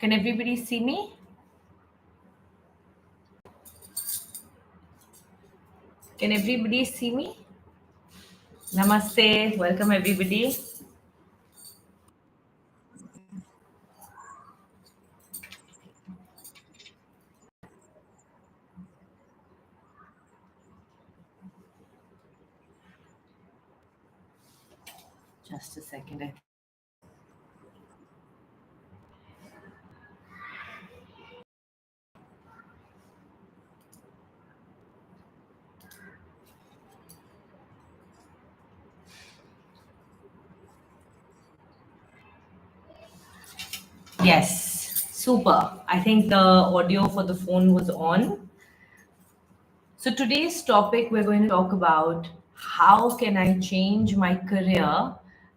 Can everybody see me? Can everybody see me? Namaste. Welcome, everybody. Just a second. Yes, super. I think the audio for the phone was on. So today's topic, we're going to talk about how can I change my career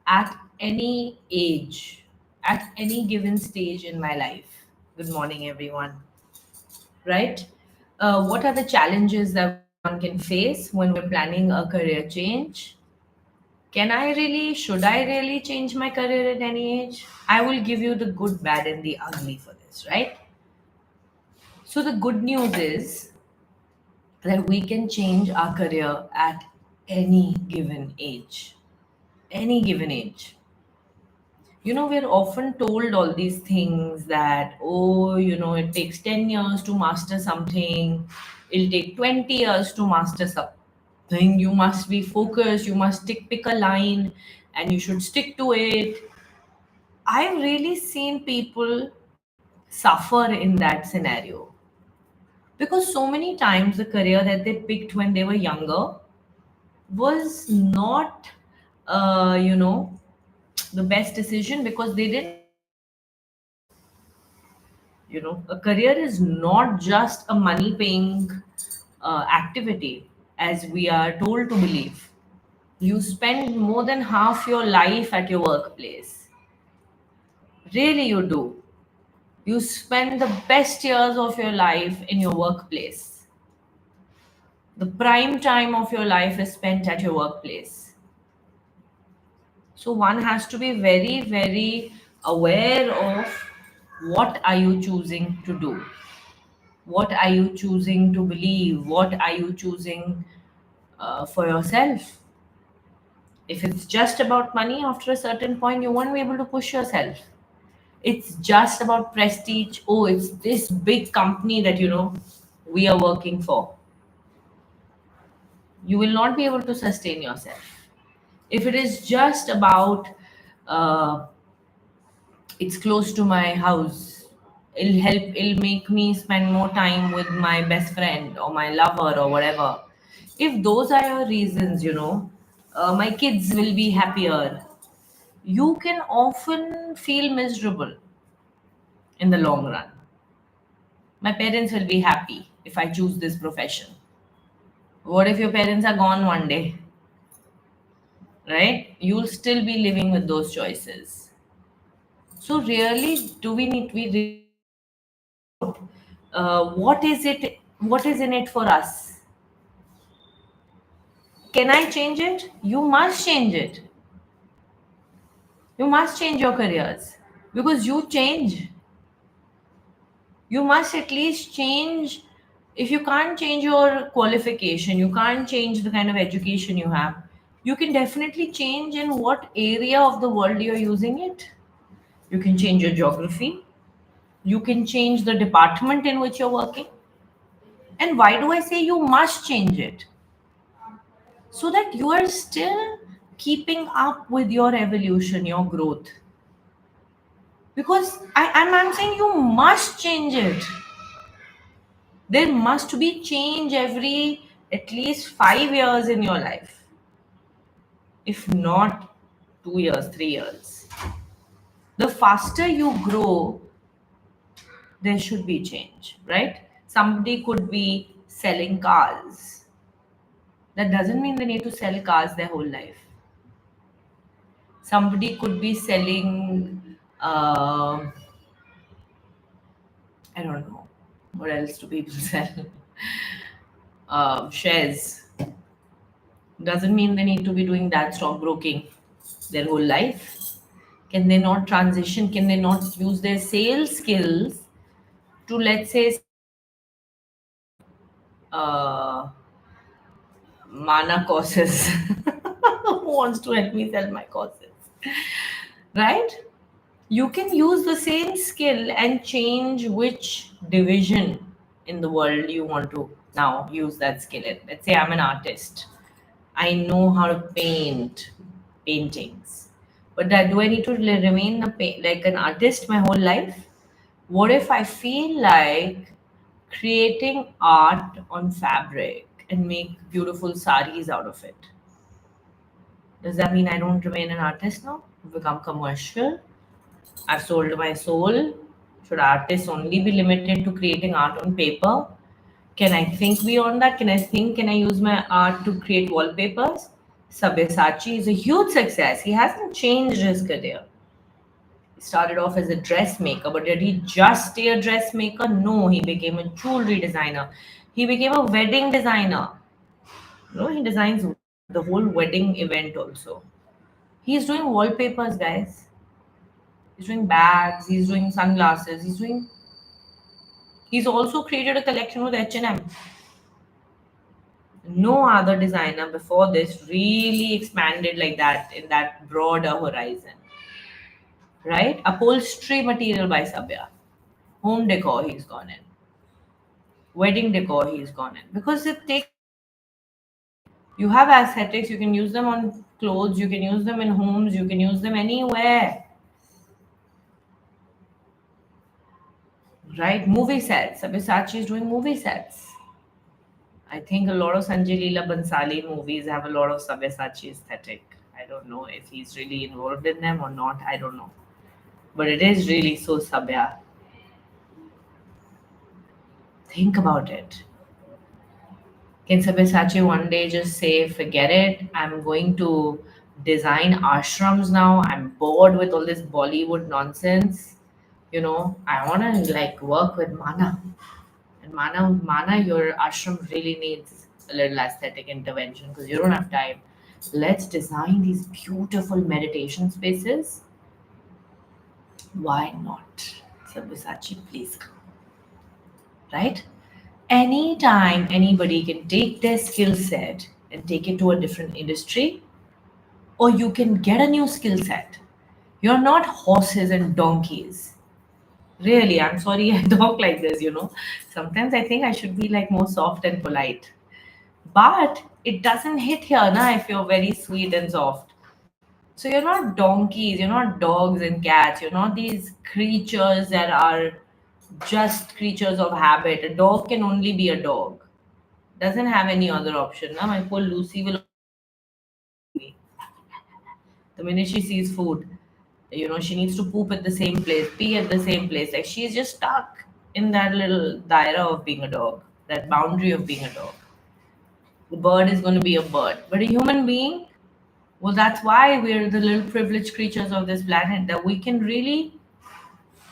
at any age, at any given stage in my life. Good morning, everyone. Right? What are the challenges that one can face when we're planning a career change? Should I really change my career at any age? I will give you the good, bad, and the ugly for this, right? So, the good news is that we can change our career at any given age. Any given age. We're often told all these things that, oh, it takes 10 years to master something, it'll take 20 years to master something. You must be focused, you must pick a line, and you should stick to it. I've really seen people suffer in that scenario because so many times the career that they picked when they were younger was not, uh, you know, the best decision because they didn't. A career is not just a money paying activity as we are told to believe. You spend more than half your life at your workplace. Really, you do. You spend the best years of your life in your workplace. The prime time of your life is spent at your workplace. So one has to be very, very aware of what are you choosing to do? What are you choosing to believe? What are you choosing for yourself? If it's just about money, after a certain point, you won't be able to push yourself. It's just about prestige. Oh, it's this big company that we are working for. You will not be able to sustain yourself. If it is just about uh, it's close to my house, it'll make me spend more time with my best friend or my lover or whatever. If those are your reasons, my kids will be happier, you can often feel miserable in the long run. My parents will be happy if I choose this profession. What if your parents are gone one day, right? You'll still be living with those choices. So really, do we need we really, what is it? What is in it for us? Can I change it? You must change it. You must change your careers because you change. You must at least change. If you can't change your qualification, you can't change the kind of education you have, you can definitely change in what area of the world you're using it. You can change your geography, you can change the department in which you're working. And why do I say you must change it? So that you are still keeping up with your evolution, your growth. Because I'm saying you must change it. There must be change every at least 5 years in your life, if not 2 years, 3 years. The faster you grow, there should be change, right? Somebody could be selling cars. That doesn't mean they need to sell cars their whole life. Somebody could be selling, I don't know, what else do people sell? Shares. Doesn't mean they need to be doing that stockbroking their whole life. Can they not transition? Can they not use their sales skills to, let's say, sell uh, mana courses? Who wants to help me sell my courses? Right? You can use the same skill and change which division in the world you want to now use that skill in. Let's say I'm an artist. I know how to paint paintings. But do I need to remain like an artist my whole life? What if I feel like creating art on fabric and make beautiful saris out of it? Does that mean I don't remain an artist now? Become commercial? I've sold my soul. Should artists only be limited to creating art on paper? Can I think beyond that? Can I use my art to create wallpapers? Sabyasachi is a huge success. He hasn't changed his career. He started off as a dressmaker, but did he just stay a dressmaker? No, he became a jewelry designer. He became a wedding designer. No, he designs the whole wedding event also. He's doing wallpapers, guys. He's doing bags. He's doing sunglasses. He's also created a collection with H&M. No other designer before this really expanded like that in that broader horizon. Right? Upholstery material by Sabya. Home decor he's gone in. Wedding decor he's gone in. Because it takes, you have aesthetics, you can use them on clothes, you can use them in homes, you can use them anywhere. Right? Movie sets. Sabyasachi is doing movie sets. I think a lot of Sanjay Leela Bansali movies have a lot of Sabyasachi aesthetic. I don't know if he's really involved in them or not. I don't know. But it is really so Sabya. Think about it. Can Sabyasachi one day just say, forget it, I'm going to design ashrams now. I'm bored with all this Bollywood nonsense. I want to like work with Mana. And Mana, your ashram really needs a little aesthetic intervention because you don't have time. Let's design these beautiful meditation spaces. Why not? Sabyasachi, please come. Right? Anytime anybody can take their skill set and take it to a different industry, or you can get a new skill set. You're not horses and donkeys. Really, I'm sorry I talk like this. Sometimes I think I should be like more soft and polite. But it doesn't hit here, na, if you're very sweet and soft. So you're not donkeys, you're not dogs and cats, you're not these creatures that are just creatures of habit. A dog can only be a dog. Doesn't have any other option. Na? My poor Lucy will me. The minute she sees food, she needs to poop at the same place, pee at the same place. Like she's just stuck in that little daira of being a dog, that boundary of being a dog. The bird is going to be a bird. But a human being, well, that's why we're the little privileged creatures of this planet, that we can really,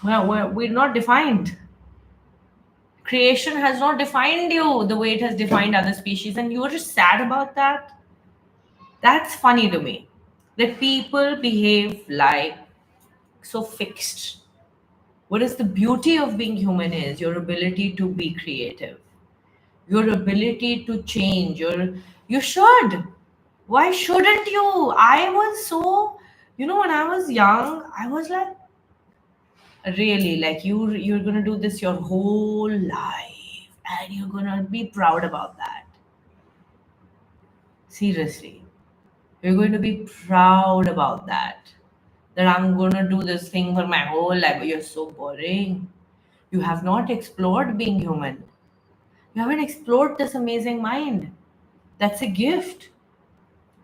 well, we're not defined. Creation has not defined you the way it has defined other species, and you're just sad about that. That's funny to me. That people behave like so fixed. What is the beauty of being human is your ability to be creative, your ability to change. You should. Why shouldn't you? I was so, when I was young, I was like, really, like you're gonna do this your whole life, and you're gonna be proud about that. Seriously, you're going to be proud about that. That I'm gonna do this thing for my whole life. But you're so boring. You have not explored being human. You haven't explored this amazing mind. That's a gift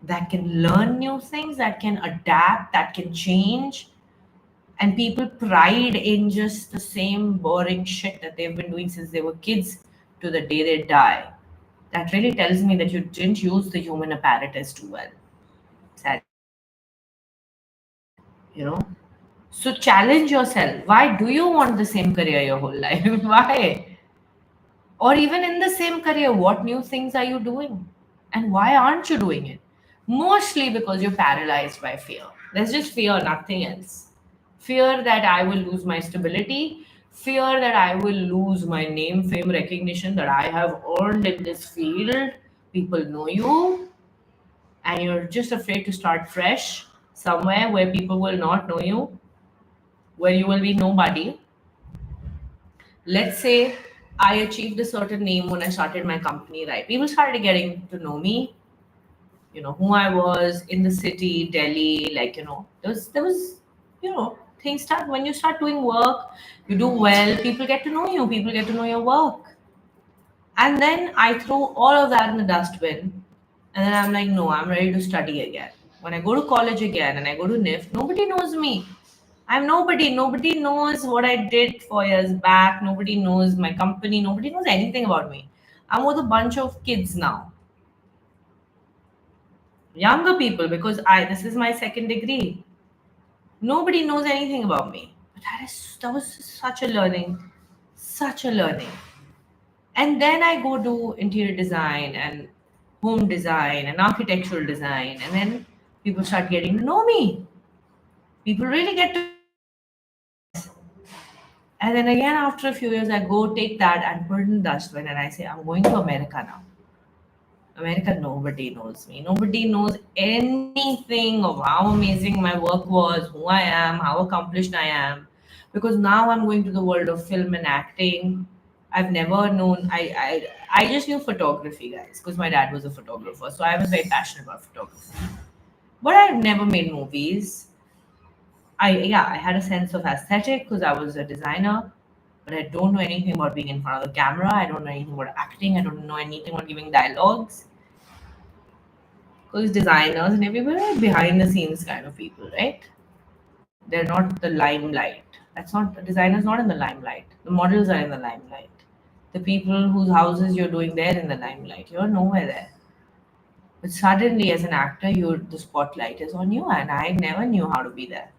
that can learn new things, that can adapt, that can change. And people pride in just the same boring shit that they've been doing since they were kids to the day they die. That really tells me that you didn't use the human apparatus too well. Sad, you know. So challenge yourself. Why do you want the same career your whole life? Why? Or even in the same career, what new things are you doing? And why aren't you doing it? Mostly because you're paralyzed by fear. There's just fear, nothing else. Fear that I will lose my stability, fear that I will lose my name, fame, recognition that I have earned in this field. People know you, and you're just afraid to start fresh somewhere where people will not know you, where you will be nobody. Let's say I achieved a certain name when I started my company, right? People started getting to know me, who I was in the city, Delhi, there was, things start when you start doing work, you do well, people get to know you, people get to know your work. And then I throw all of that in the dustbin. And then I'm like, no, I'm ready to study again. When I go to college again and I go to NIF, nobody knows me. I'm nobody. Nobody knows what I did 4 years back. Nobody knows my company. Nobody knows anything about me. I'm with a bunch of kids now, younger people, because I this is my second degree. Nobody knows anything about me. But that was such a learning. And then I go do interior design and home design and architectural design, and then people start getting to know me. People really get to know me in those areas. And then again, after a few years, I go take that and put it in the dustbin, and I say, I'm going to America now. America, nobody knows me. Nobody knows anything of how amazing my work was, who I am, how accomplished I am. Because now I'm going to the world of film and acting. I've never known. I just knew photography, guys, because my dad was a photographer. So I was very passionate about photography. But I've never made movies. I had a sense of aesthetic because I was a designer, but I don't know anything about being in front of the camera. I don't know anything about acting. I don't know anything about giving dialogues. Because designers and everybody are behind the scenes kind of people, right? They're not the limelight. That's not the designer's not in the limelight. The models are in the limelight. The people whose houses you're doing, they're in the limelight. You're nowhere there. But suddenly, as an actor, you the spotlight is on you, and I never knew how to be there.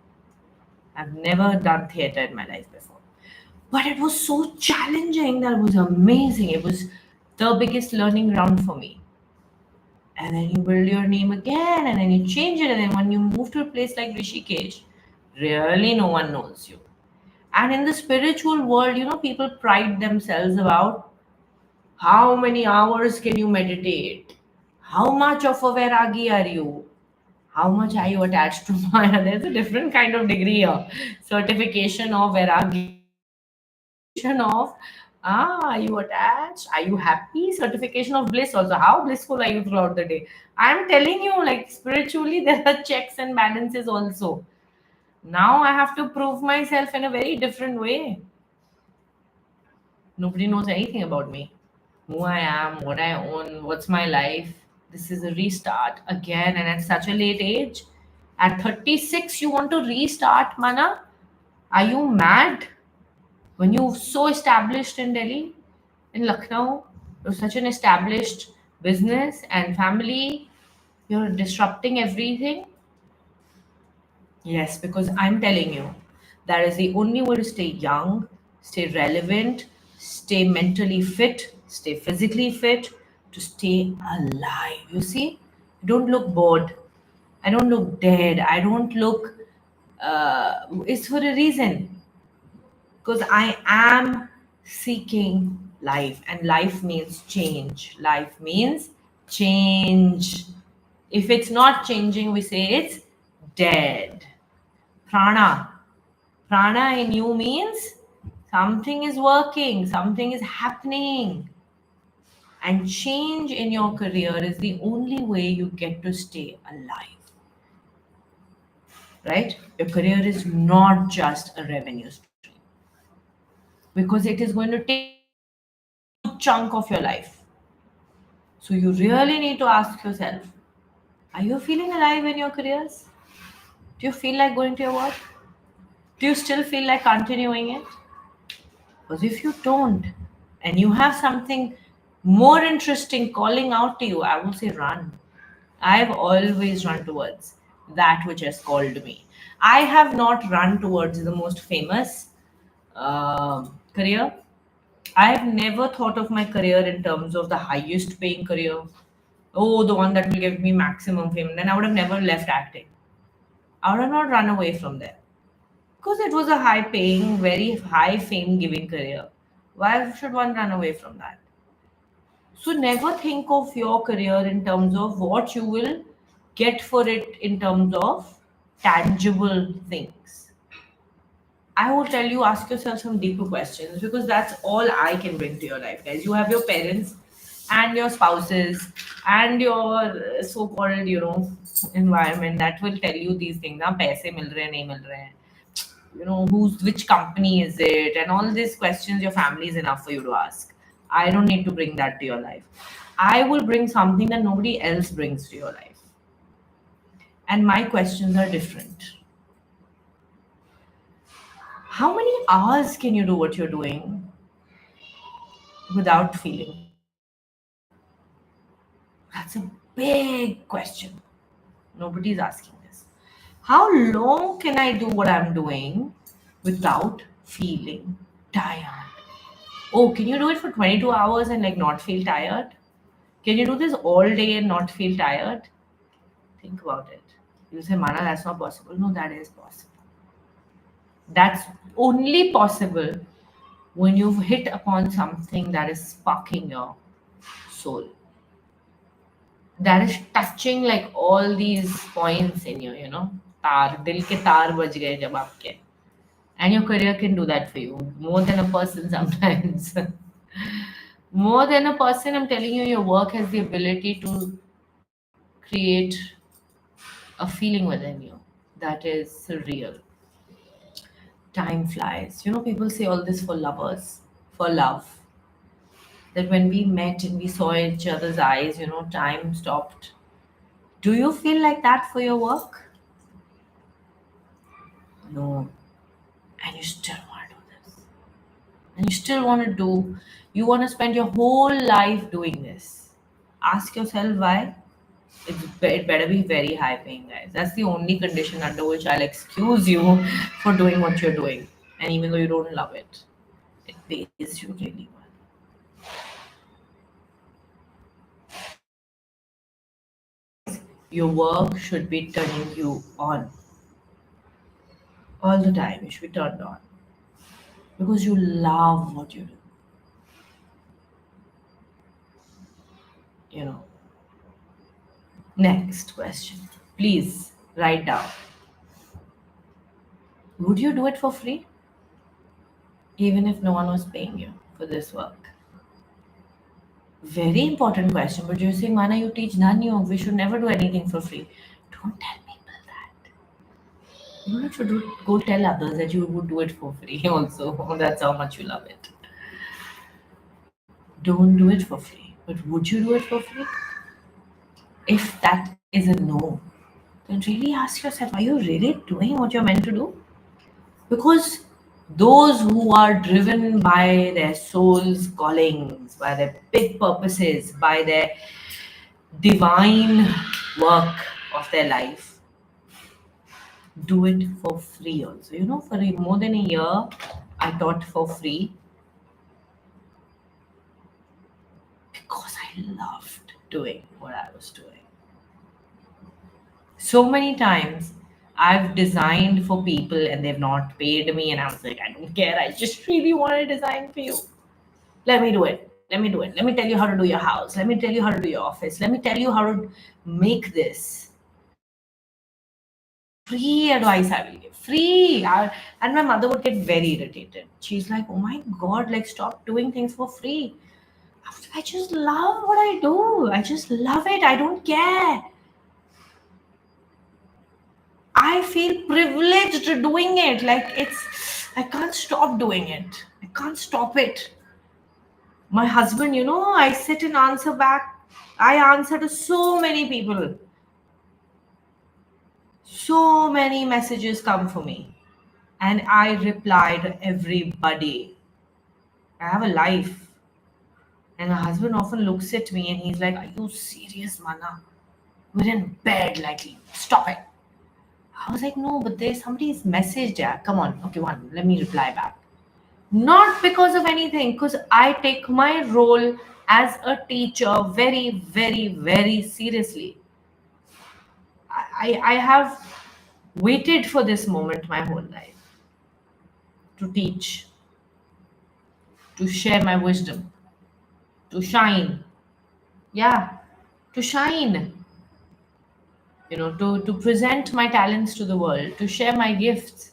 I've never done theater in my life before. But it was so challenging. That was amazing. It was the biggest learning ground for me. And then you build your name again, and then you change it, and then when you move to a place like Rishikesh, really no one knows you. And in the spiritual world, people pride themselves about how many hours can you meditate, how much of a vairagi are you, how much are you attached to Maya. There's a different kind of degree here. Certification of vairagi, certification of are you attached, are you happy, certification of bliss also, how blissful are you throughout the day. I'm telling you, like, spiritually there are checks and balances also. Now I have to prove myself in a very different way. Nobody knows anything about me, who I am, what I own, what's my life. This is a restart again, and at such a late age. At 36, you want to restart, Mana? Are you mad? When you're so established in Delhi, in Lucknow, you're such an established business and family, you're disrupting everything. Yes, because I'm telling you, that is the only way to stay young, stay relevant, stay mentally fit, stay physically fit, to stay alive. You see, I don't look bored. I don't look dead. I don't look. It's for a reason, because I am seeking life, and life means change. Life means change. If it's not changing, we say it's dead. Prana. Prana in you means something is working, something is happening. And change in your career is the only way you get to stay alive, right? Your career is not just a revenue stream, because it is going to take a huge chunk of your life. So you really need to ask yourself, are you feeling alive in your careers? Do you feel like going to your work? Do you still feel like continuing it? Because if you don't, and you have something more interesting calling out to you, I will say run. I've always run towards that which has called me. I have not run towards the most famous career. I've never thought of my career in terms of the highest paying career. Oh, the one that will give me maximum fame. Then I would have never left acting. I would have not run away from there. Because it was a high paying, very high fame giving career. Why should one run away from that? So never think of your career in terms of what you will get for it in terms of tangible things. I will tell you, ask yourself some deeper questions because that's all I can bring to your life, guys. You have your parents and your spouses and your so-called, environment that will tell you these things. ना पैसे मिल रहे हैं नहीं मिल रहे हैं. Who's which company is it, and all these questions your family is enough for you to ask. I don't need to bring that to your life. I will bring something that nobody else brings to your life, and my questions are different. How many hours can you do what you're doing without feeling tired? That's a big question. Nobody's asking this. How long can I do what I'm doing without feeling tired? Oh, can you do it for 22 hours and like not feel tired? Can you do this all day and not feel tired? Think about it. You say, Mana, that's not possible. No, that is possible. That's only possible when you've hit upon something that is sparking your soul, that is touching like all these points in you, तार दिल के तार बज गए जब आपके, and your career can do that for you more than a person sometimes. More than a person, I'm telling you, your work has the ability to create a feeling within you that is surreal. Time flies. People say all this for lovers, for love, that when we met and we saw each other's eyes, time stopped. Do you feel like that for your work? No. And you still want to do this. And you still want to do, you want to spend your whole life doing this. Ask yourself why. It better be very high paying, guys. That's the only condition under which I'll excuse you for doing what you're doing. And even though you don't love it, it pays you really well. Guys, your work should be turning you on all the time. You should be turned on because you love what you do. You know. Next question. Please write down. Would you do it for free? Even if no one was paying you for this work? Very important question. But you're saying, Mana, you teach none yoga. We should never do anything for free. Don't tell people that. You should go tell others that you would do it for free also. That's how much you love it. Don't do it for free. But would you do it for free? If that is a no, then really ask yourself, are you really doing what you're meant to do? Because those who are driven by their soul's callings, by their big purposes, by their divine work of their life, do it for free also. For more than a year, I taught for free because I loved doing what I was doing. So many times I've designed for people and they've not paid me, and I was like, I don't care. I just really want to design for you. Let me do it. Let me do it. Let me tell you how to do your house. Let me tell you how to do your office. Let me tell you how to make this. Free advice I will give. Free. And my mother would get very irritated. She's like, oh my God, like stop doing things for free. I just love what I do. I just love it. I don't care. I feel privileged doing it. Like I can't stop doing it. I can't stop it. My husband, I sit and answer back. I answer to so many people. So many messages come for me. And I reply to everybody. I have a life. And my husband often looks at me and he's like, are you serious, Mana? We're in bed, like, stop it. I was like, no, but there's somebody's message. Yeah. Come on. Okay, one. Let me reply back. Not because of anything, because I take my role as a teacher very, very, very seriously. I have waited for this moment my whole life. to teach, to share my wisdom, to shine. Yeah, to shine, to present my talents to the world, to share my gifts.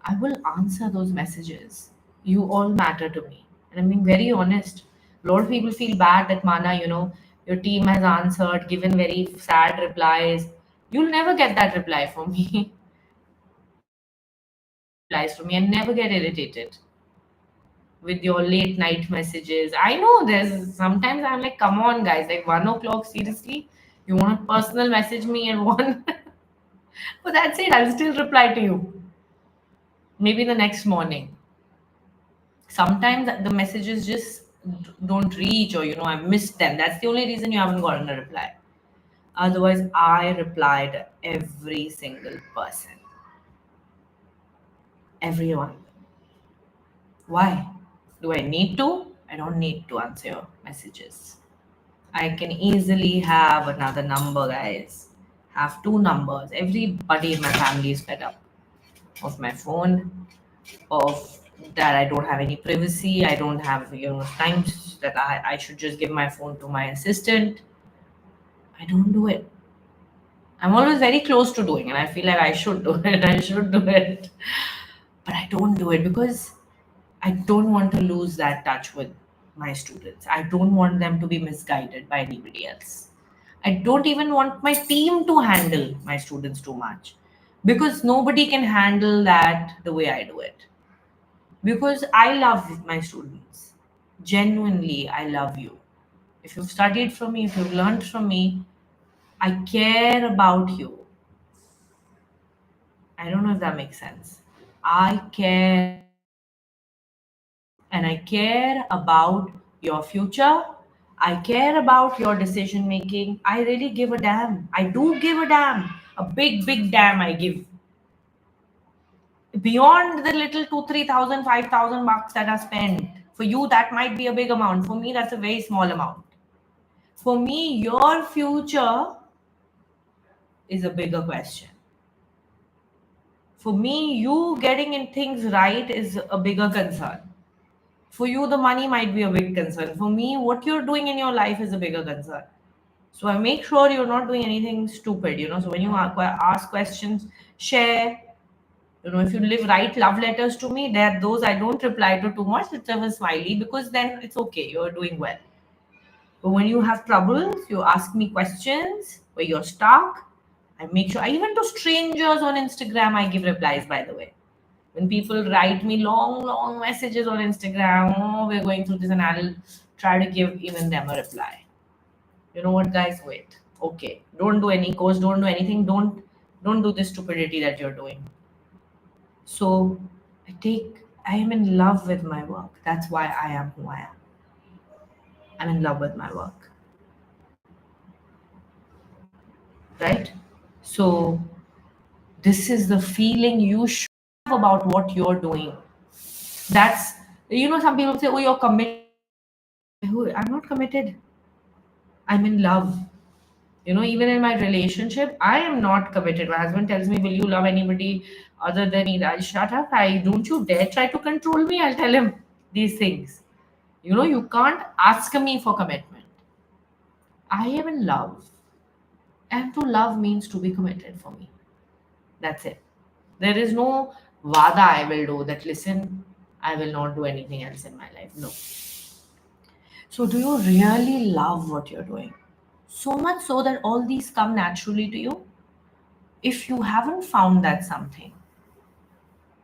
I will answer those messages. You all matter to me. And I'm being very honest. A lot of people feel bad that, Mana, your team has answered, given very sad replies. You'll never get that reply from me. Replies from me and never get irritated with your late night messages. I know there's sometimes I'm like, come on, guys, like 1 o'clock, seriously? You want to personal message me at 1? But that's it, I'll still reply to you. Maybe the next morning. Sometimes the messages just don't reach, or I missed them. That's the only reason you haven't gotten a reply. Otherwise, I reply to every single person, everyone. Why? Do I need to? I don't need to answer your messages. I can easily have another number, guys. Have two numbers. Everybody in my family is fed up of my phone, of that I don't have any privacy. I don't have, times that I should just give my phone to my assistant. I don't do it. I'm always very close to doing it. I feel like I should do it. I should do it. But I don't do it because I don't want to lose that touch with my students. I don't want them to be misguided by anybody else. I don't even want my team to handle my students too much because nobody can handle that the way I do it. Because I love my students. Genuinely, I love you. If you've studied from me, if you've learned from me, I care about you. I don't know if that makes sense. I care, and I care about your future. I care about your decision making. I really give a damn. I do give a damn. A big, big damn I give. Beyond the little 2, 3 thousand, 5,000 bucks that are spent. For you, that might be a big amount. For me, that's a very small amount. For me, your future is a bigger question. For me, you getting in things right is a bigger concern. For you, the money might be a big concern. For me, what you're doing in your life is a bigger concern. So I make sure you're not doing anything stupid. So when you ask questions, share. If you write love letters to me, that those I don't reply to too much. It's a smiley because then it's okay. You're doing well. But when you have troubles, you ask me questions where you're stuck. I make sure, even to strangers on Instagram, I give replies, by the way. When people write me long, long messages on Instagram, oh, we're going through this, and I'll try to give even them a reply. You know what, guys? Wait. Okay. Don't do any course, don't do anything, don't do this stupidity that you're doing. So I am in love with my work. That's why I am who I am. I'm in love with my work. Right? So this is the feeling you should have about what you're doing. That's, some people say, oh, you're committed. I'm not committed. I'm in love. Even in my relationship, I am not committed. My husband tells me, will you love anybody other than me? I shut up. Don't you dare try to control me. I'll tell him these things. You can't ask me for commitment. I am in love. And to love means to be committed for me. That's it. There is no vada I will do that, listen, I will not do anything else in my life. No. So, do you really love what you're doing? So much so that all these come naturally to you? If you haven't found that something,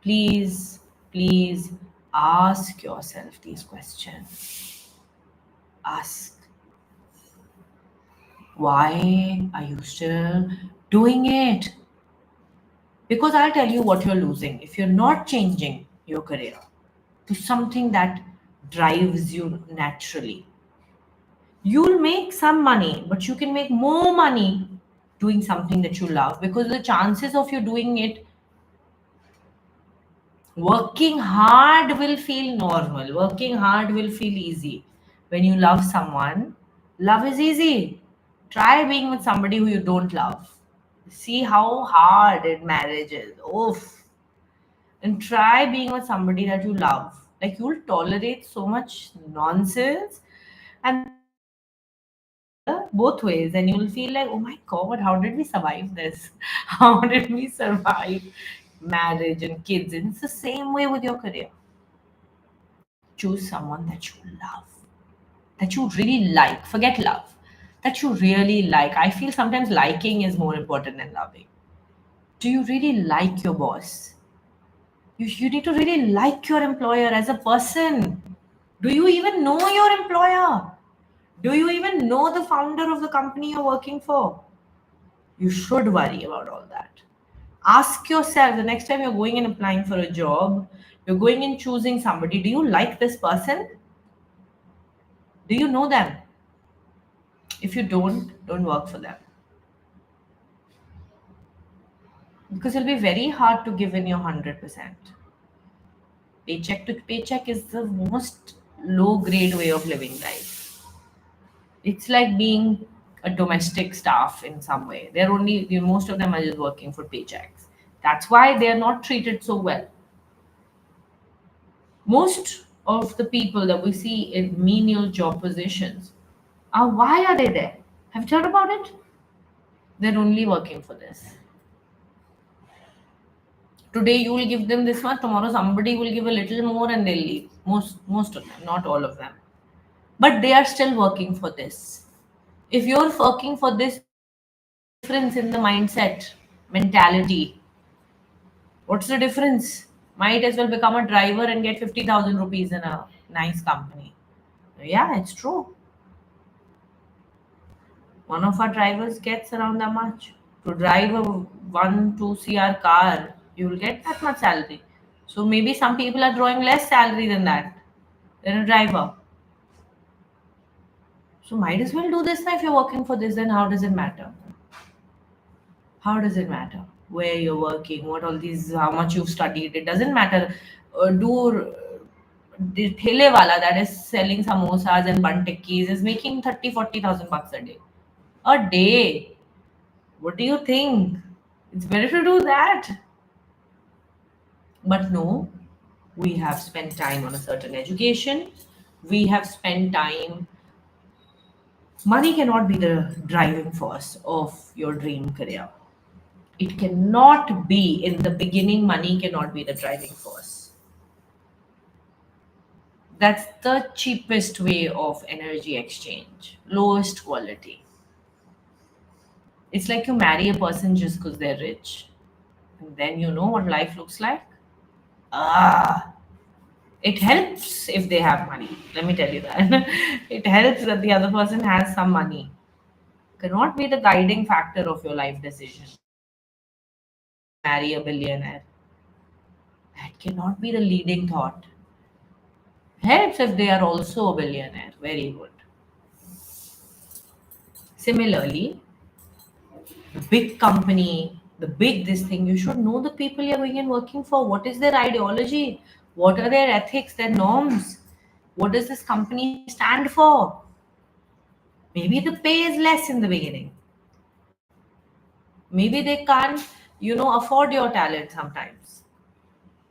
please, please ask yourself these questions. Ask, why are you still doing it? Because I'll tell you what you're losing if you're not changing your career to something that drives you naturally. You'll make some money, but you can make more money doing something that you love, because the chances of you doing it working hard will feel normal. Working hard will feel easy. When you love someone, love is easy. Try being with somebody who you don't love. See how hard in marriage is. Oof. and try being with somebody that you love. Like you'll tolerate so much nonsense, and then you'll see each other both ways, and you'll feel like, oh my god, how did we survive this? How did we survive marriage and kids? And it's the same way with your career. Choose someone that you love, that you really like. Forget love, that you really like. I feel sometimes liking is more important than loving. Do you really like your boss? You need to really like your employer as a person. Do you even know your employer? Do you even know the founder of the company you're working for? You should worry about all that. Ask yourself the next time you're going and applying for a job, you're going and choosing somebody. Do you like this person? Do you know them? If you don't work for them. Because it'll be very hard to give in your 100%. Paycheck to paycheck is the most low grade way of living life. It's like being a domestic staff in some way. They're only most of them are just working for paychecks. That's why they're not treated so well. Most of the people that we see in menial job positions are, why are they there? Have you thought about it? They're only working for this. Today you will give them this much, tomorrow somebody will give a little more and they'll leave. Most of them, not all of them. But they are still working for this. If you're working for this, what's the difference in the mindset, mentality? What's the difference? Might as well become a driver and get 50,000 rupees in a nice company. Yeah, it's true. One of our drivers gets around that much. To drive a 1 2 CR car, you will get that much salary. So maybe some people are drawing less salary than that, than a driver. So might as well do this now if you're working for this, then how does it matter? How does it matter where you're working, what all these, how much you've studied? It doesn't matter. Do the thele wala that is selling samosas and bun tikkis is making 30 40,000 bucks a day. A day. What do you think? It's better to do that. But no, we have spent time on a certain education. We have spent time. Money cannot be the driving force of your dream career. It cannot be. In the beginning, money cannot be the driving force. That's the cheapest way of energy exchange, lowest quality. It's like you marry a person just because they're rich. And then you know what life looks like. Ah, it helps if they have money. Let me tell you that. It helps that the other person has some money. Cannot be the guiding factor of your life decision. Should I marry a billionaire? That cannot be the leading thought. Helps if they are also a billionaire. Very good. Similarly, the big company, the big this thing, you should know the people you're going and working for. What is their ideology? What are their ethics, their norms? What does this company stand for? Maybe the pay is less in the beginning. Maybe they can't, afford your talent sometimes.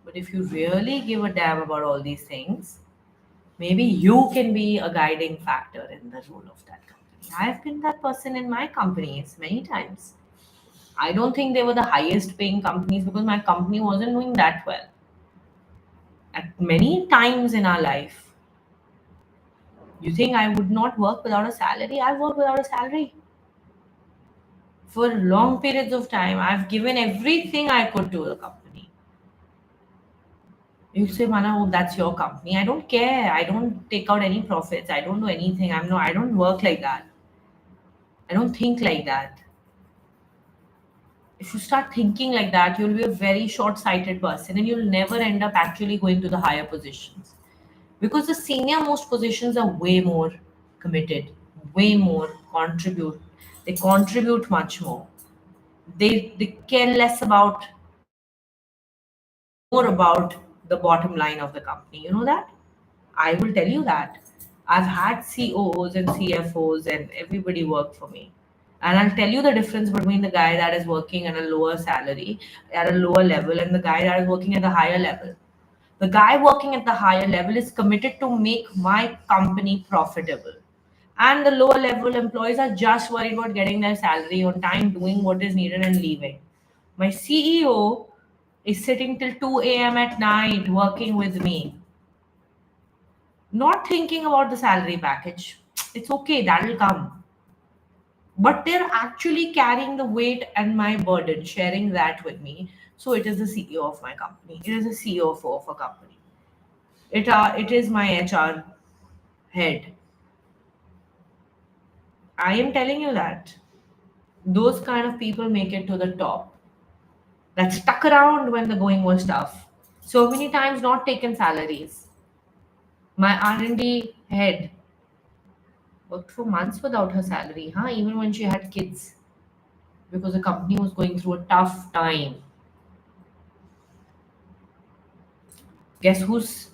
But if you really give a damn about all these things, maybe you can be a guiding factor in the role of that company. I've been that person in my companies many times. I don't think they were the highest paying companies because my company wasn't doing that well. At many times in our life, you think I would not work without a salary? I've worked without a salary for long periods of time. I've given everything I could to the company. You say, Mana, oh, that's your company. I don't care. I don't take out any profits. I don't do anything. I don't work like that. I don't think like that. If you start thinking like that, you'll be a very short sighted person and you'll never end up actually going to the higher positions. Because the senior most positions are way more committed, way more contribute. They contribute much more. They care less about money and more about the bottom line of the company. You know that? I will tell you that. I've had COOs and CFOs and everybody work for me. And I'll tell you the difference between the guy that is working at a lower salary, at a lower level, and the guy that is working at the higher level. The guy working at the higher level is committed to make my company profitable. And the lower level employees are just worried about getting their salary on time, doing what is needed, and leaving. My CEO is sitting till 2 a.m. at night working with me, not thinking about the salary package. It's okay, that'll come. But they're actually carrying the weight and my burden, sharing that with me. So it is the CEO of my company. It is the CEO of a company. It is my HR head. I am telling you that those kind of people make it to the top. That stuck around when the going was tough. So many times not taken salaries. My R&D head worked for months without her salary, huh? Even when she had kids, because the company was going through a tough time. Guess who's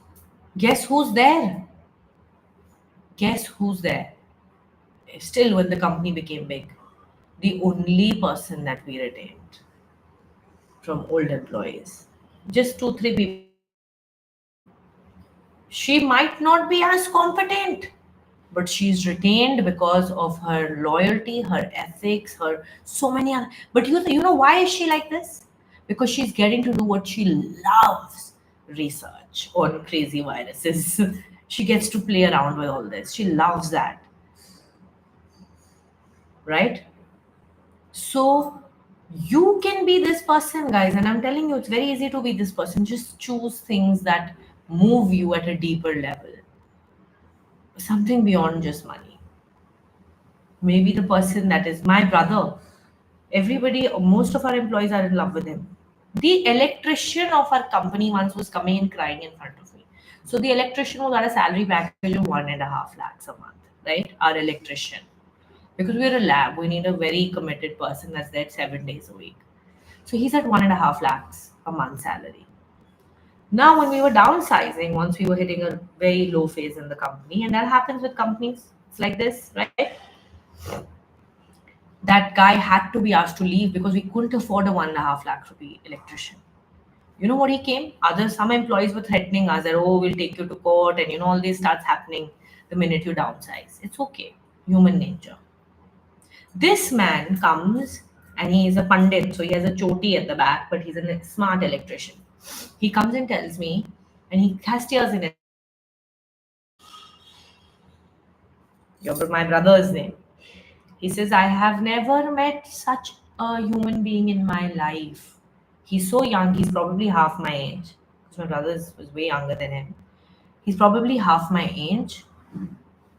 guess who's there? Guess who's there? Still, when the company became big, the only person that we retained from old employees. Just two, three people we retained. She might not be as competent, but she's retained because of her loyalty, her ethics, her so many other. But you know why is she like this? Because she's getting to do what she loves, research on crazy viruses. She gets to play around with all this. She loves that, right? So you can be this person, guys, and I'm telling you, it's very easy to be this person. Just choose things that move you at a deeper level, something beyond just money. Maybe the person that is my brother. Everybody, most of our employees are in love with him. The electrician of our company once was coming and crying in front of me. So the electrician was at a salary package of 1.5 lakhs a month, right? Our electrician. Because we're a lab, we need a very committed person that's there 7 days a week. So he's at 1.5 lakhs a month salary. Now, when we were downsizing, once we were hitting a very low phase in the company, and that happens with companies, it's like this, right? That guy had to be asked to leave because we couldn't afford a 1.5 lakh rupee electrician. You know what he came? Some employees were threatening us that, oh, we'll take you to court, and all this starts happening the minute you downsize. It's okay, human nature. This man comes and he is a pandit, so he has a choti at the back, but he's a smart electrician. He comes and tells me, and he has tears in his my brother's name. He says, I have never met such a human being in my life. He's so young, he's probably half my age. Because my brother was way younger than him. He's probably half my age,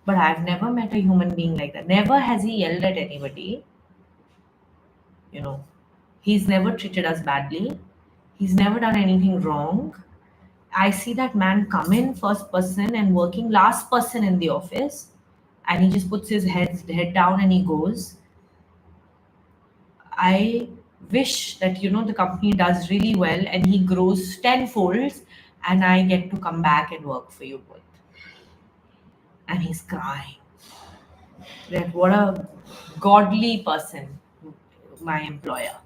but I've never met a human being like that. Never has he yelled at anybody, you know. He's never treated us badly. He's never done anything wrong. I see that man come in first person and working last person in the office, and he just puts his head down and he goes. I wish that the company does really well and he grows tenfolds, and I get to come back and work for you both. And he's crying. That what a godly person, my employer.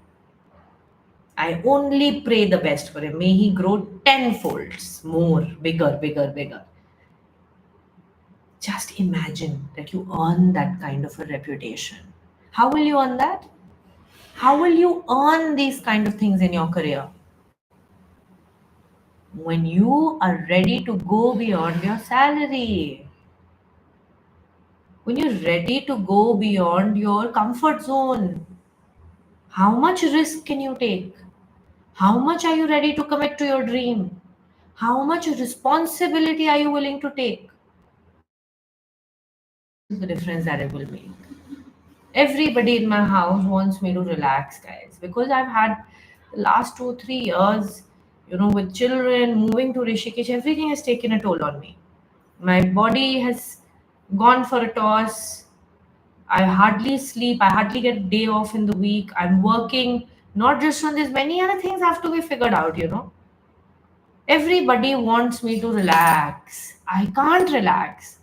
I only pray the best for him. May he grow tenfolds more, bigger, bigger, bigger. Just imagine that you earn that kind of a reputation. How will you earn that? How will you earn these kind of things in your career? When you are ready to go beyond your salary, when you're ready to go beyond your comfort zone. How much risk can you take? How much are you ready to commit to your dream? How much responsibility are you willing to take? That is the difference that it will make. Everybody in my house wants me to relax, guys, because I've had the last 2 3 years, with children moving to Rishikesh, everything has taken a toll on me. My body has gone for a toss. I hardly sleep. I hardly get a day off in the week. I'm working not just on this, many other things have to be figured out. Everybody wants me to relax. I can't relax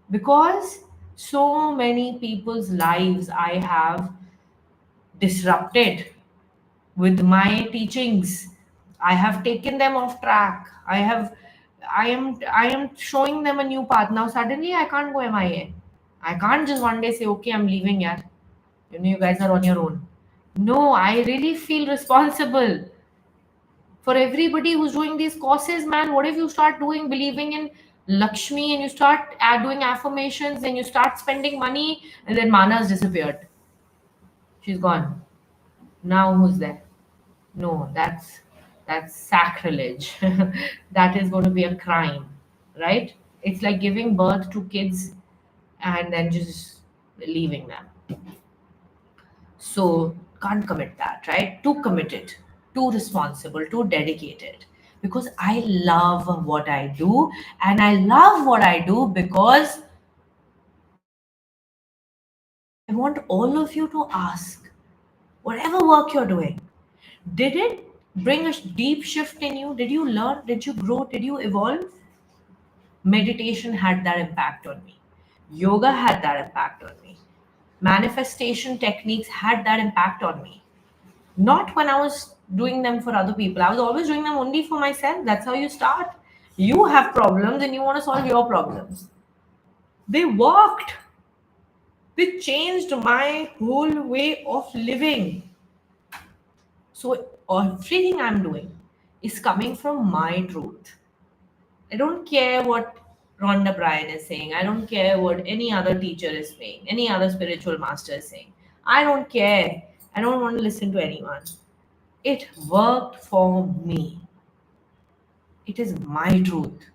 because So many people's lives I have disrupted with my teachings. I have taken them off track. I am showing them a new path. Now suddenly I can't go MIA. I can't just one day say, okay, I'm leaving, yeah. You guys are on your own. No, I really feel responsible for everybody who's doing these courses, man. What if you start doing believing in Lakshmi and you start doing affirmations and you start spending money and then Mana's disappeared. She's gone. Now who's there? No, that's sacrilege. That is going to be a crime, right? It's like giving birth to kids and then just leaving them. So can't commit that, right? Too committed, too responsible, too dedicated. Because I love what I do, and I love what I do because I want all of you to ask whatever work you're doing, did it bring a deep shift in you? Did you learn? Did you grow? Did you evolve? Meditation had that impact on me. Yoga had that impact on me. Manifestation techniques had that impact on me. Not when I was doing them for other people. I was always doing them only for myself. That's how you start. You have problems and you want to solve your problems. They worked. They changed my whole way of living. So everything I'm doing is coming from my truth. I don't care what Rhonda Bryan is saying. I don't care what any other teacher is saying, any other spiritual master is saying. I don't care. I don't want to listen to anyone. It worked for me. It is my truth.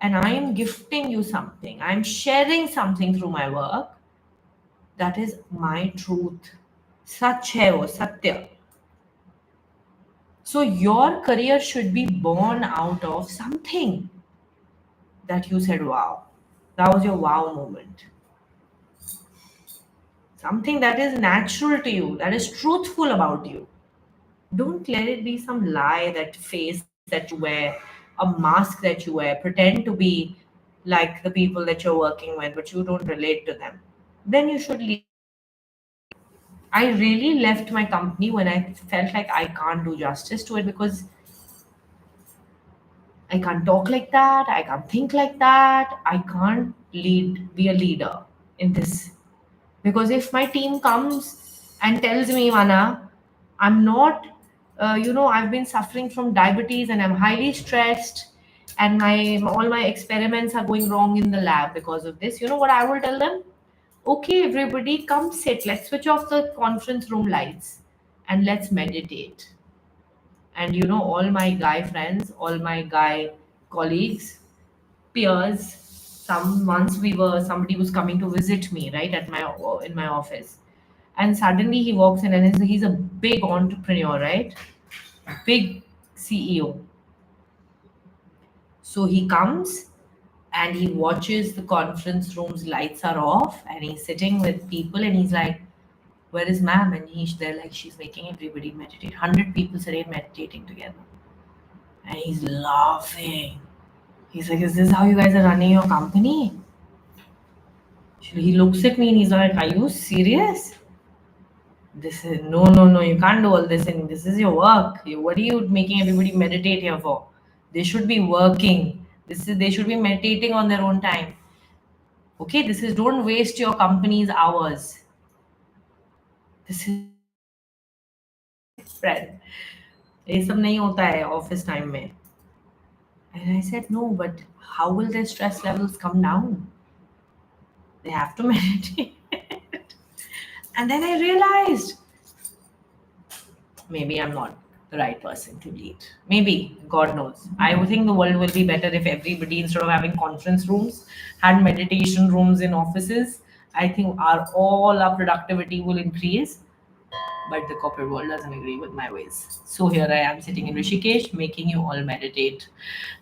And I am gifting you something. I'm sharing something through my work that is my truth. Sach hai wo, satya. So your career should be born out of something that you said, wow. That was your wow moment. Something that is natural to you, that is truthful about you. Don't let it be some lie, that face that you wear, a mask that you wear, pretend to be like the people that you're working with, but you don't relate to them. Then you should leave. I really left my company when I felt like I can't do justice to it because I can't talk like that, I can't think like that, I can't be a leader in this. Because if my team comes and tells me, Mana, I'm not, I've been suffering from diabetes and I'm highly stressed and my all my experiments are going wrong in the lab because of this, you know what I will tell them? Okay, everybody, come sit. Let's switch off the conference room lights and let's meditate. And all my guy friends, all my guy colleagues, peers, some once we were somebody was coming to visit me right at my in my office, and suddenly he walks in and he's a big entrepreneur, right? Big CEO. So he comes and he watches the conference room's lights are off and he's sitting with people and he's like, where is ma'am? And they're like, she's making everybody meditate. 100 people sitting meditating together. And he's laughing. He's like, is this how you guys are running your company? He looks at me and he's like, are you serious? This is no, no, no, you can't do all this and this is your work. What are you making everybody meditate here for? They should be working. They should be meditating on their own time. Okay, this is don't waste your company's hours. This is friend. ये सब नहीं होता है office time में. And I said, no, but how will their stress levels come down? They have to meditate. And then I realized maybe I'm not the right person to lead. Maybe, God knows. I would think the world will be better if everybody, instead of having conference rooms, had meditation rooms in offices. I think all our productivity will increase. But the corporate world doesn't agree with my ways. So here I am sitting in Rishikesh making you all meditate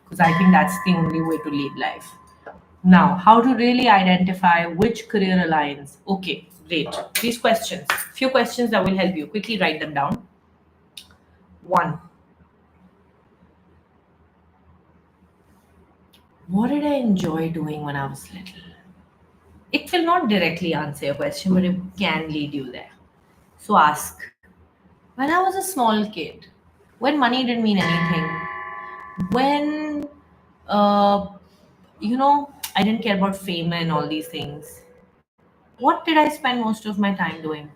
because I think that's the only way to lead life. Now, how to really identify which career aligns? Okay, great. These questions, few questions that will help you. Quickly write them down. One, what did I enjoy doing when I was little? It will not directly answer your question, but it can lead you there. So ask. When I was a small kid, when money didn't mean anything, when uh, I didn't care about fame and all these things, what did I spend most of my time doing?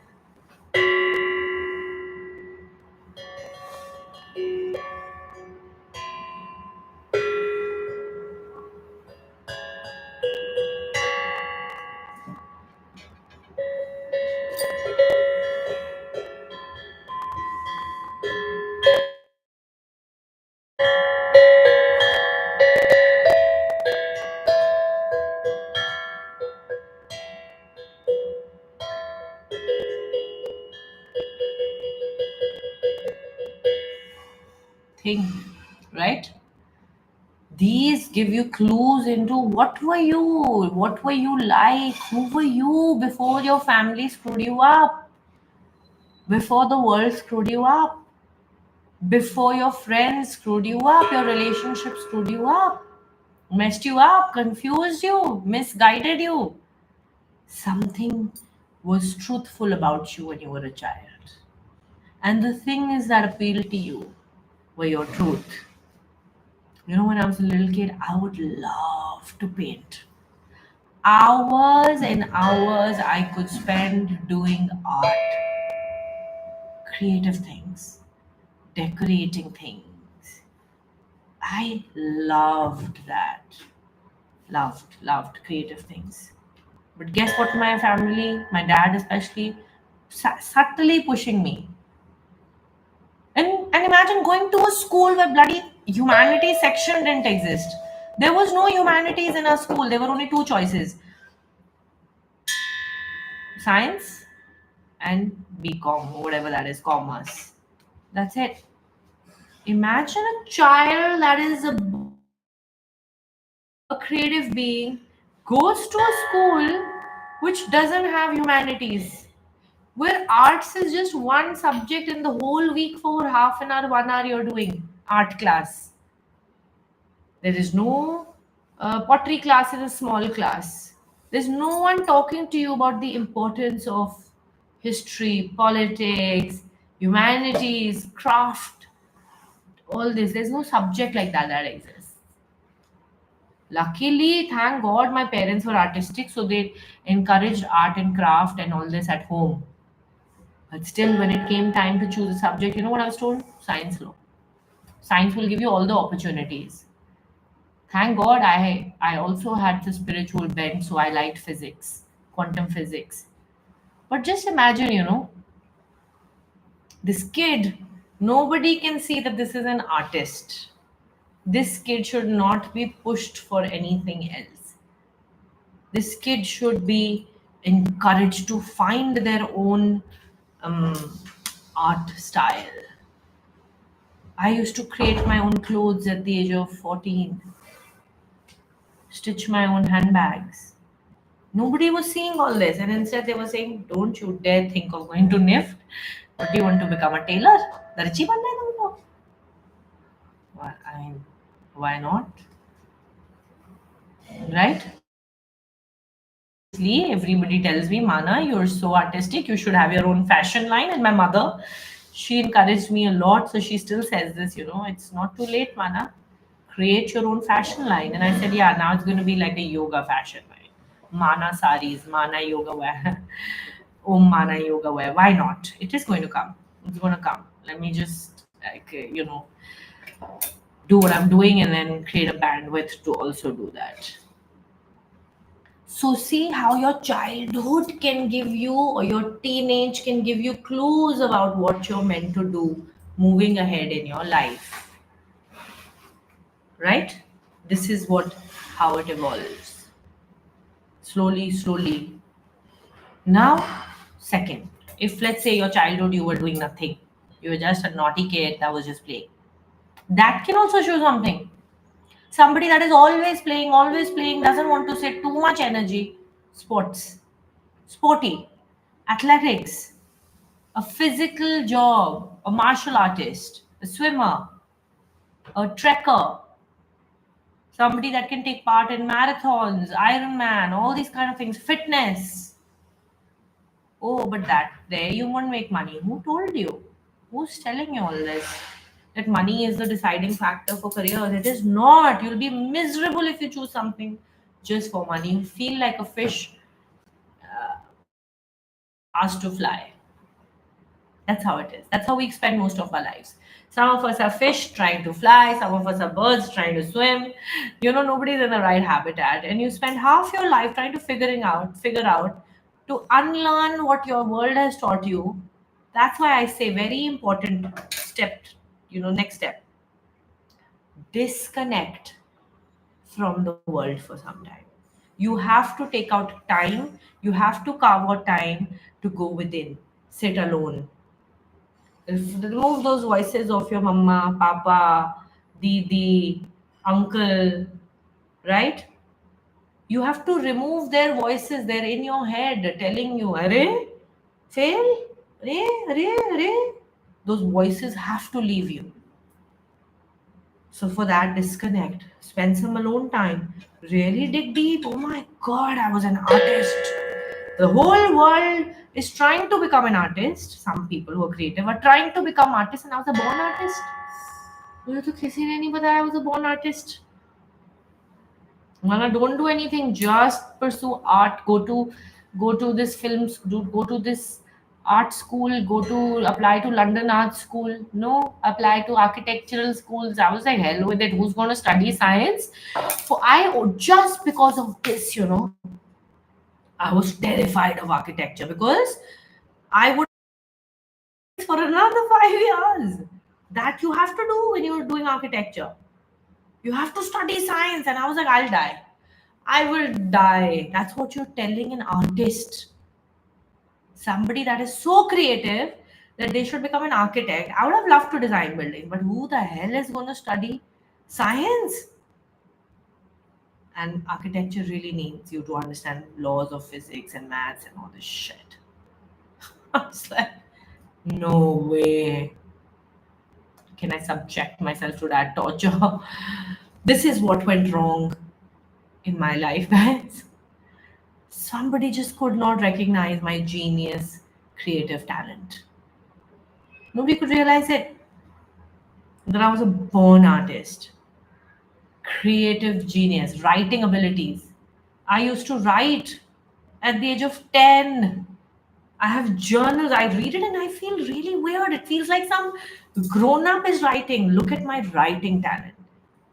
Think, right? These give you clues into what were you like, who were you before your family screwed you up, before the world screwed you up, before your friends screwed you up, your relationship screwed you up, messed you up, confused you, misguided you. Something was truthful about you when you were a child. And the things that appealed to you were your truth. When I was a little kid, I would love to paint. Hours and hours I could spend doing art, creative things, decorating things. I loved that. Loved creative things. But guess what, my family, my dad especially, subtly pushing me. And imagine going to a school where bloody humanities section didn't exist. There was no humanities in our school. There were only two choices: science and BCom, whatever that is, commerce. That's it. Imagine a child that is a creative being goes to a school which doesn't have humanities, where arts is just one subject in the whole week for half an hour, 1 hour you're doing art class. There is no pottery class in a small class. There's no one talking to you about the importance of history, politics, humanities, craft, all this. There's no subject like that exists. Luckily, thank God, my parents were artistic, so they encouraged art and craft and all this at home. But still, when it came time to choose a subject, you know what I was told? Science law. Science will give you all the opportunities. Thank God I also had the spiritual bent, so I liked physics, quantum physics. But just imagine, this kid, nobody can see that this is an artist. This kid should not be pushed for anything else. This kid should be encouraged to find their own um, art style. I used to create my own clothes at the age of 14, stitch my own handbags. Nobody was seeing all this, and instead they were saying, "Don't you dare think of going to NIFT. What do you want to become a tailor? दर्जी बनना है तुमको?" Why, I mean, why not? Right? Everybody tells me, Mana, you're so artistic, you should have your own fashion line. And my mother, she encouraged me a lot, so she still says this, it's not too late, Mana. Create your own fashion line. And I said, yeah, now it's going to be like a yoga fashion line. Mana saris, Mana yoga wear, Om Mana yoga wear. Why not? It is going to come. It's going to come. Let me just, like, do what I'm doing and then create a bandwidth to also do that. So, see how your childhood can give you, or your teenage can give you clues about what you're meant to do moving ahead in your life, right? This is how it evolves. Slowly, slowly. Now, second, if let's say your childhood you were doing nothing, you were just a naughty kid that was just playing, that can also show something. Somebody that is always playing, doesn't want to say too much energy, sports, sporty, athletics, a physical job, a martial artist, a swimmer, a trekker, Somebody that can take part in marathons, Ironman, all these kind of things, fitness. Oh, but that there you won't make money. Who told you? Who's telling you all this? That money is the deciding factor for careers. It is not. You'll be miserable if you choose something just for money. You feel like a fish asked to fly. That's how it is. That's how we spend most of our lives. Some of us are fish trying to fly, some of us are birds trying to swim. Nobody's in the right habitat. And you spend half your life trying to figure out to unlearn what your world has taught you. That's why I say very important step, next step. Disconnect from the world for some time. You have to take out time, you have to carve out time to go within, sit alone. Remove those voices of your mama, papa, didi, uncle, right? You have to remove their voices. They're in your head telling you, Arey, fail, Arey. Those voices have to leave you. So for that, disconnect. Spend some alone time. Really dig deep. Oh my God, I was an artist. The whole world is trying to become an artist. Some people who are creative are trying to become artists, and I was a born artist. मुझे तो किसी ने नहीं बताया I was a born artist. Mala, don't do anything. Just pursue art. Go to this films. Go to this art school. Go to apply to London Art School. No, apply to architectural schools. I was like, hell with it. Who's going to study science? For I just because of this, I was terrified of architecture because I would for another 5 years. That you have to do when you're doing architecture. You have to study science, and I was like, I'll die. I will die. That's what you're telling an artist. Somebody that is so creative that they should become an architect. I would have loved to design buildings, but who the hell is going to study science? And architecture really needs you to understand laws of physics and maths and all this shit. I was like, no way. Can I subject myself to that torture? This is what went wrong in my life, guys. Somebody just could not recognize my genius, creative talent. Nobody could realize it. That I was a born artist, creative genius, writing abilities. I used to write at the age of 10. I have journals. I read it and I feel really weird. It feels like some grown up is writing. Look at my writing talent.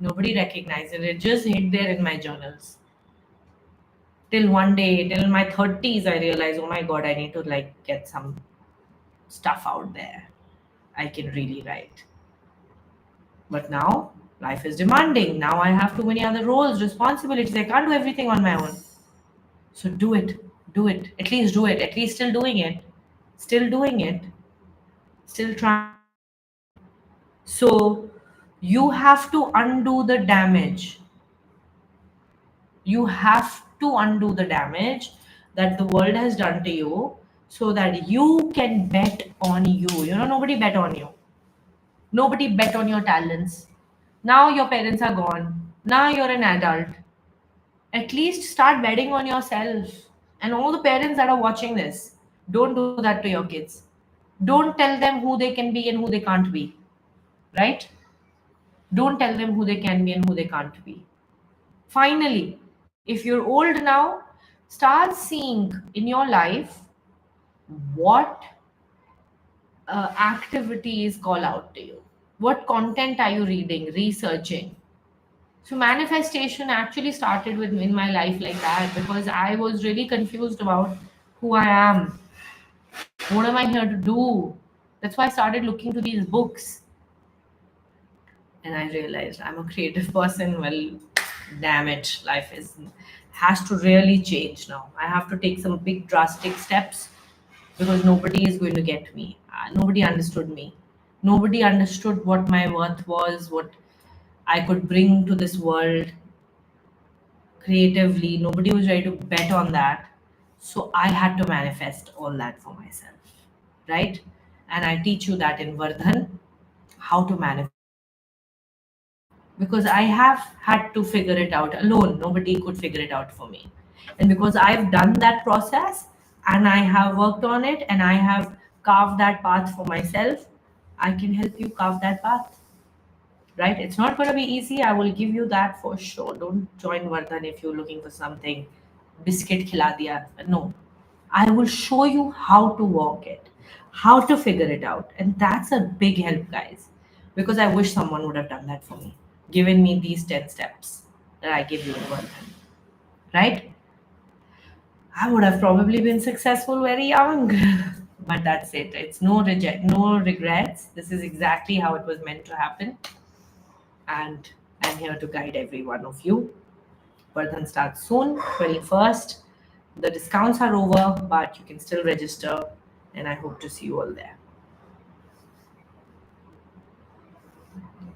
Nobody recognized it. It just hid there in my journals. Till one day, till my 30s, I realized, oh my God, I need to like get some stuff out there. I can really write. But now life is demanding. Now I have too many other roles, responsibilities. I can't do everything on my own. So do it. Do it. At least do it. At least still doing it. Still doing it. Still trying. So you have to undo the damage. You have to undo the damage that the world has done to you so that you can bet on you. Nobody bet on you. Nobody bet on your talents. Now your parents are gone. Now you're an adult. At least start betting on yourself. And all the parents that are watching this, don't do that to your kids. Don't tell them who they can be and who they can't be. Right? Don't tell them who they can be and who they can't be. Finally, if you're old now, start seeing in your life what activities call out to you. What content are you reading, researching? So manifestation actually started with in my life like that because I was really confused about who I am. What am I here to do? That's why I started looking to these books. And I realized I'm a creative person. Well, damn it, life is has to really change now. I have to take some big drastic steps because nobody is going to get me. Nobody understood me. Nobody understood what my worth was, what I could bring to this world creatively. Nobody was ready to bet on that. So I had to manifest all that for myself. Right? And I teach you that in Vardhan, how to manifest. because I have had to figure it out alone. Nobody could figure it out for me. And because I've done that process and I have worked on it and I have carved that path for myself, I can help you carve that path. Right? It's not going to be easy. I will give you that for sure. Don't join Vardhan if you're looking for something. Biscuit khila diya. No. I will show you how to walk it, how to figure it out. And that's a big help, guys. Because I wish someone would have done that for me, given me these 10 steps that I give you in Vardhan. Right? I would have probably been successful very young. But that's it. It's no regrets. This is exactly how it was meant to happen. And I'm here to guide every one of you. Vardhan starts soon, 21st. The discounts are over, but you can still register, and I hope to see you all there.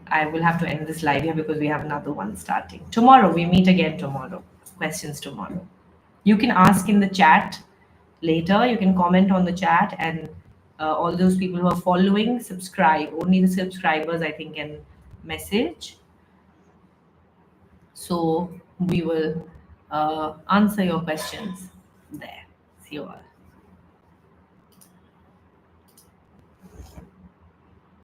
I will have to end this live here because we have another one starting. Tomorrow, we meet again tomorrow. Questions tomorrow. You can ask in the chat later. You can comment on the chat, and all those people who are following, subscribe. Only the subscribers, I think, can message. So we will answer your questions there. See you all.